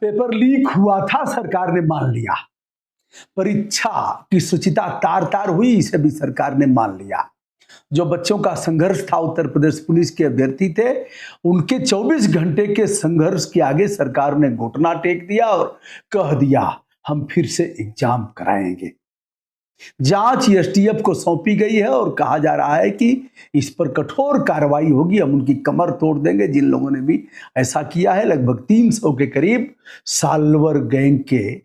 Paper leak हुआ था, सरकार ने मान लिया। परीक्षा की शुचिता तार तार हुई, इसे भी सरकार ने मान लिया। जो बच्चों का संघर्ष था, उत्तर प्रदेश पुलिस के अभ्यर्थी थे, उनके 24 घंटे के संघर्ष के आगे सरकार ने घुटना टेक दिया और कह दिया हम फिर से एग्जाम कराएंगे। जांच एसटीएफ को सौंपी गई है और कहा जा रहा है कि इस पर कठोर कार्रवाई होगी, हम उनकी कमर तोड़ देंगे जिन लोगों ने भी ऐसा किया है। लगभग 300 के करीब साल्वर गैंग के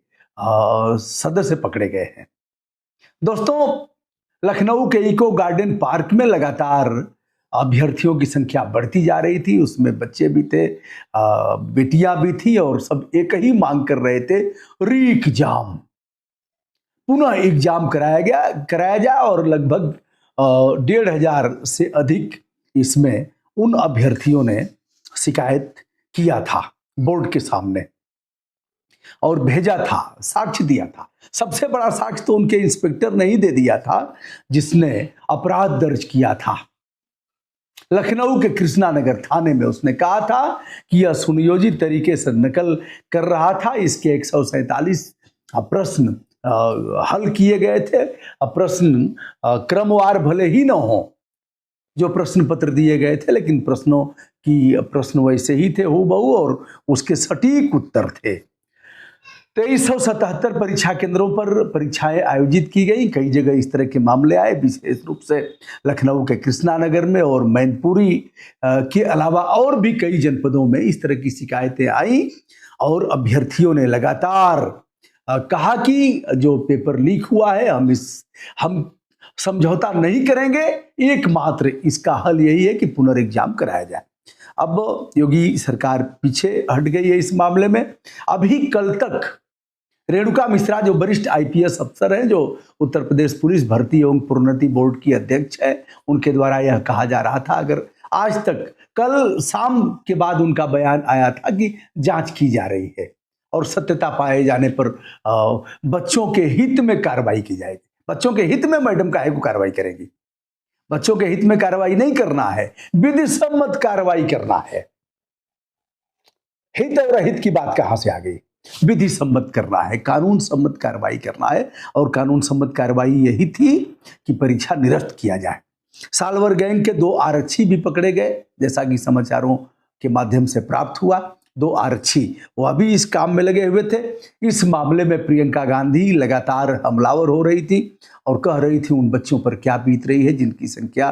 सदस्य पकड़े गए हैं। दोस्तों, लखनऊ के इको गार्डन पार्क में लगातार अभ्यर्थियों की संख्या बढ़ती जा रही थी। उसमें बच्चे भी थे, बेटियां भी थी और सब एक ही मांग कर रहे थे, री एग्जाम, पुनः एग्जाम कराया जाए। और लगभग 1,500 से अधिक इसमें उन अभ्यर्थियों ने शिकायत किया था बोर्ड के सामने और भेजा था, साक्ष्य दिया था। सबसे बड़ा साक्ष्य तो उनके इंस्पेक्टर ने ही दे दिया था, जिसने अपराध दर्ज किया था लखनऊ के कृष्णानगर थाने में। उसने कहा था कि यह सुनियोजित तरीके से नकल कर रहा था। इसके 147 प्रश्न हल किए गए थे। प्रश्न क्रमवार भले ही न हो जो प्रश्न पत्र दिए गए थे, लेकिन प्रश्न वैसे ही थे हूबहू और उसके सटीक उत्तर थे। 2377 परीक्षा केंद्रों पर परीक्षाएं आयोजित की गई। कई जगह इस तरह के मामले आए, विशेष रूप से लखनऊ के कृष्णानगर में और मैनपुरी के अलावा और भी कई जनपदों में इस तरह की शिकायतें आई और अभ्यर्थियों ने लगातार कहा कि जो पेपर लीक हुआ है हम समझौता नहीं करेंगे, एकमात्र इसका हल यही है कि पुनर्एग्जाम कराया जाए। अब योगी सरकार पीछे हट गई है इस मामले में। अभी कल तक रेणुका मिश्रा जो वरिष्ठ आईपीएस अफसर हैं, जो उत्तर प्रदेश पुलिस भर्ती एवं प्रोन्नति बोर्ड की अध्यक्ष है, उनके द्वारा यह कहा जा रहा था, अगर आज तक कल शाम के बाद उनका बयान आया था कि जांच की जा रही है और सत्यता पाए जाने पर बच्चों के हित में कार्रवाई की जाएगी। बच्चों के हित में मैडम काहे को कार्रवाई करेगी? बच्चों के हित में कार्रवाई नहीं करना है, विधि सम्मत कार्रवाई करना है। हित और अहित की बात कहां से आ गई? विधि सम्मत करना है, कानून सम्मत कार्रवाई करना है। और कानून सम्मत कार्रवाई यही थी कि परीक्षा निरस्त किया जाए। साल्वर गैंग के 2 आरक्षी भी पकड़े गए, जैसा कि समाचारों के माध्यम से प्राप्त हुआ। 2 आरक्षी वो अभी इस काम में लगे हुए थे। इस मामले में प्रियंका गांधी लगातार हमलावर हो रही थी और कह रही थी उन बच्चों पर क्या बीत रही है जिनकी संख्या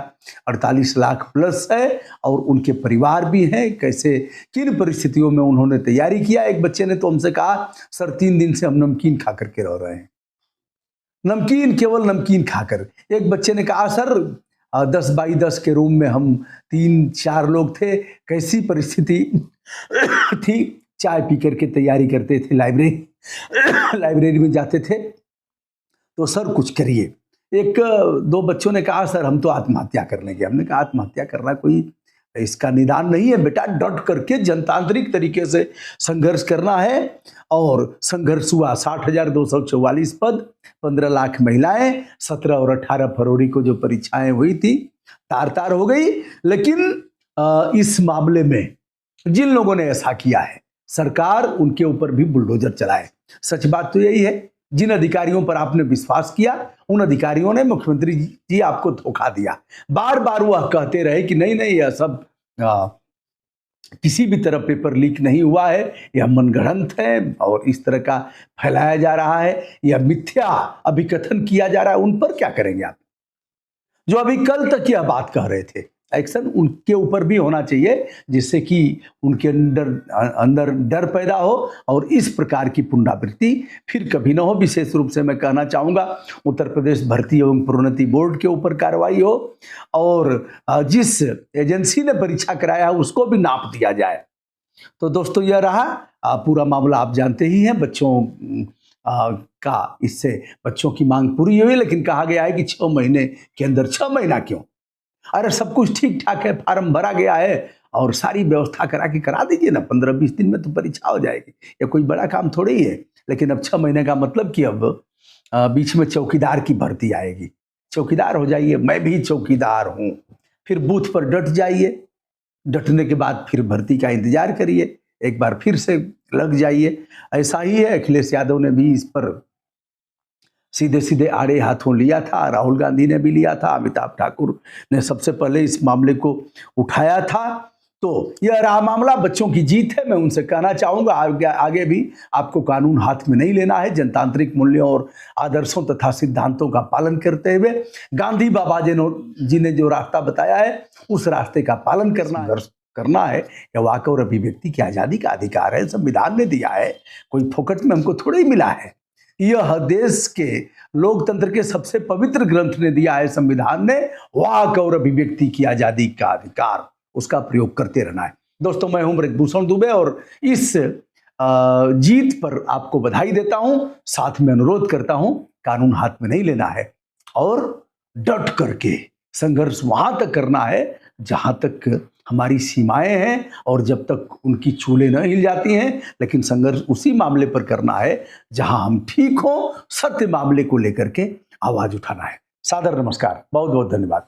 48 लाख प्लस है और उनके परिवार भी हैं, कैसे किन परिस्थितियों में उन्होंने तैयारी किया। एक बच्चे ने तो हमसे कहा, सर 3 दिन से हम नमकीन खा करके रह रहे हैं, नमकीन, केवल नमकीन खाकर। एक बच्चे ने कहा, सर 10x10 के रूम में हम 3-4 लोग थे, कैसी परिस्थिति थी, चाय पी करके तैयारी करते थे, लाइब्रेरी में जाते थे, तो सर कुछ करिए। 1-2 बच्चों ने कहा, सर हम तो आत्महत्या कर लेंगे। हमने कहा आत्महत्या करना कोई इसका निदान नहीं है बेटा, डट करके जनतांत्रिक तरीके से संघर्ष करना है। और संघर्ष हुआ। 60,244 पद, 15 लाख महिलाएं। 17 और 18 फरवरी को जो परीक्षाएं हुई थी तार तार हो गई। लेकिन इस मामले में जिन लोगों ने ऐसा किया है, सरकार उनके ऊपर भी बुलडोजर चलाए। सच बात तो यही है, जिन अधिकारियों पर आपने विश्वास किया, उन अधिकारियों ने, मुख्यमंत्री जी आपको धोखा दिया। बार बार वह कहते रहे कि नहीं नहीं, यह सब किसी भी तरह पेपर लीक नहीं हुआ है, यह मनगढ़ंत है और इस तरह का फैलाया जा रहा है, यह मिथ्या अभिकथन किया जा रहा है। उन पर क्या करेंगे आप, जो अभी कल तक यह बात कह रहे थे? एक्शन उनके ऊपर भी होना चाहिए, जिससे कि उनके अंदर डर पैदा हो और इस प्रकार की पुनरावृत्ति फिर कभी ना हो। विशेष रूप से मैं कहना चाहूँगा, उत्तर प्रदेश भर्ती एवं प्रोन्नति बोर्ड के ऊपर कार्रवाई हो और जिस एजेंसी ने परीक्षा कराया है उसको भी नाप दिया जाए। तो दोस्तों, यह रहा पूरा मामला, आप जानते ही हैं। बच्चों का इससे बच्चों की मांग पूरी हुई, लेकिन कहा गया है कि 6 महीने के अंदर। 6 महीना क्यों? अरे सब कुछ ठीक ठाक है, फार्म भरा गया है और सारी व्यवस्था करा दीजिए ना, 15-20 दिन में तो परीक्षा हो जाएगी। ये कोई बड़ा काम थोड़ी ही है। लेकिन अब 6 महीने का मतलब कि अब बीच में चौकीदार की भर्ती आएगी। चौकीदार हो जाइए, मैं भी चौकीदार हूँ। फिर बूथ पर डट जाइए, डटने के बाद फिर भर्ती का इंतजार करिए। एक बार फिर से लग जाइए। ऐसा ही है, अखिलेश यादव ने भी इस पर सीधे सीधे आड़े हाथों लिया था, राहुल गांधी ने भी लिया था, अमिताभ ठाकुर ने सबसे पहले इस मामले को उठाया था। तो यह रहा मामला, बच्चों की जीत है। मैं उनसे कहना चाहूंगा आगे भी आपको कानून हाथ में नहीं लेना है, जनतांत्रिक मूल्यों और आदर्शों तथा सिद्धांतों का पालन करते हुए गांधी बाबा जी ने जो रास्ता बताया है उस रास्ते का पालन करना है। यह वाक और अभिव्यक्ति की आजादी का अधिकार है, संविधान ने दिया है, कोई फोकट में हमको थोड़ा ही मिला है। यह देश के लोकतंत्र के सबसे पवित्र ग्रंथ ने दिया है, संविधान ने, वाक और अभिव्यक्ति की आजादी का अधिकार, उसका प्रयोग करते रहना है। दोस्तों, मैं हूं ब्रजभूषण दुबे और इस जीत पर आपको बधाई देता हूं, साथ में अनुरोध करता हूं कानून हाथ में नहीं लेना है और डट करके संघर्ष वहां तक करना है जहां तक हमारी सीमाएं हैं और जब तक उनकी चूलें न हिल जाती हैं, लेकिन संघर्ष उसी मामले पर करना है जहां हम ठीक हों, सत्य मामले को लेकर के आवाज उठाना है। सादर नमस्कार, बहुत बहुत धन्यवाद।